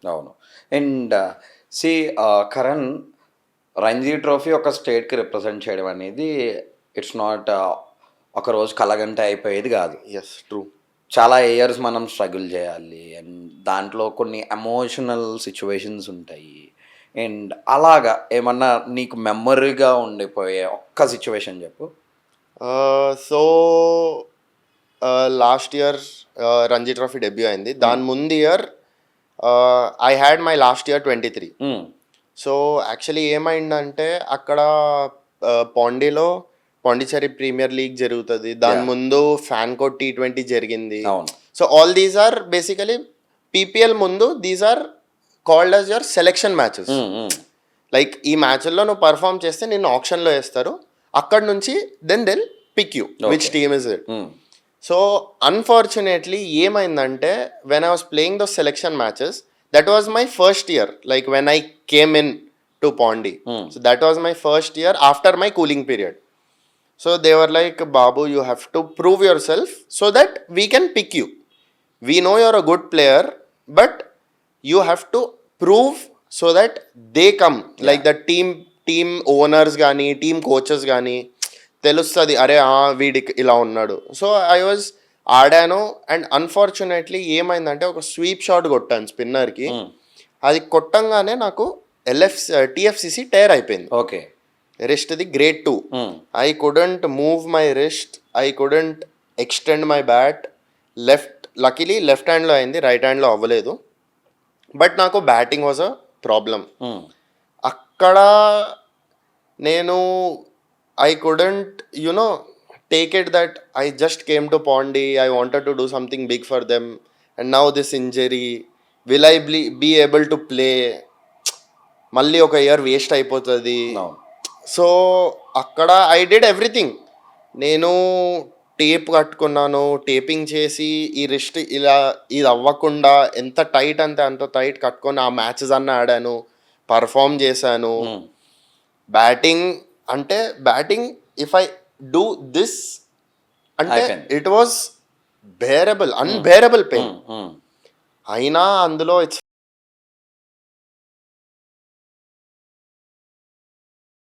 అవును. And see Karan Ranji trophy ఒక స్టేట్‌కి రిప్రజెంట్ చేయడం అనేది ఇట్స్ నాట్ ఒకరోజు కలగంటే అయిపోయేది గాదు. యెస్. ట్రూ. చాలా ఇయర్స్ మనం స్ట్రగుల్ చేయాలి. అండ్ దాంట్లో కొన్ని ఎమోషనల్ సిట్యుయేషన్స్ ఉంటాయి. అండ్ అలాగా ఏమన్నా నీకు మెమరీగా ఉండిపోయే ఒక్క సిట్యుయేషన్ చెప్పు? So last year Ranji trophy debut అయింది. దాని ముందు year I had my last year 23. హ్మ్. సో యాక్చువల్లీ ఏమైందంటే అక్కడ పాండీలో పాండిచ్చేరి ప్రీమియర్ లీగ్ జరుగుతుంది. దాని Yeah. ముందు ఫ్యాన్కో T20 జరిగింది. అవును. So all these are basically PPL ముందు these are called as your selection matches. Hmm. Hmm. Like ఈ మ్యాచ్ల్లో నువ్వు పర్ఫామ్ చేస్తే నిన్ను ఆప్షన్లో వేస్తారు. అక్కడ నుంచి then pick you which Okay. Team is it. Hmm. So unfortunately ఏమైందంటే when I was playing those selection matches, that was my first year like when I came in to Pondy. So that was my first year after my cooling period. So they were like, babu you have to prove yourself so that we can pick you. We know you're a good player but you have to prove so that they come. Like the team owners కానీ team coaches కానీ తెలుస్తుంది, అరే వీడికి ఇలా ఉన్నాడు. So I was ఆడాను and unfortunately ఏమైందంటే ఒక స్వీప్ షాట్ కొట్టాను స్పిన్నర్కి. అది కొట్టంగానే నాకు టిఎఫ్సిసి టైర్ అయిపోయింది. ఓకే. రిస్ట్ది grade 2. I couldn't move my wrist, I couldn't extend my bat. Luckily left హ్యాండ్లో అయింది, రైట్ హ్యాండ్లో అవ్వలేదు. బట్ నాకు బ్యాటింగ్ వాజ్ అ ప్రాబ్లం. అక్కడ నేను I couldn't, take it that I just came to Pondy, I wanted to do something big for them, and now this injury, will I be able to play? మళ్ళీ ఒక year waste అయిపోతుంది. So అక్కడ I did everything. నేను tape కట్టుకున్నాను, taping చేసి ఈ wrist ఇలా ఇది అవ్వకుండా ఎంత టైట్ అంతే అంత టైట్ కట్టుకొని ఆ మ్యాచెస్ అన్న ఆడాను, పర్ఫామ్ చేశాను. Batting if I do this అంటే ఇట్ వాజ్ అన్బేరబుల్ పెయిన్. అయినా అందులో ఇట్స్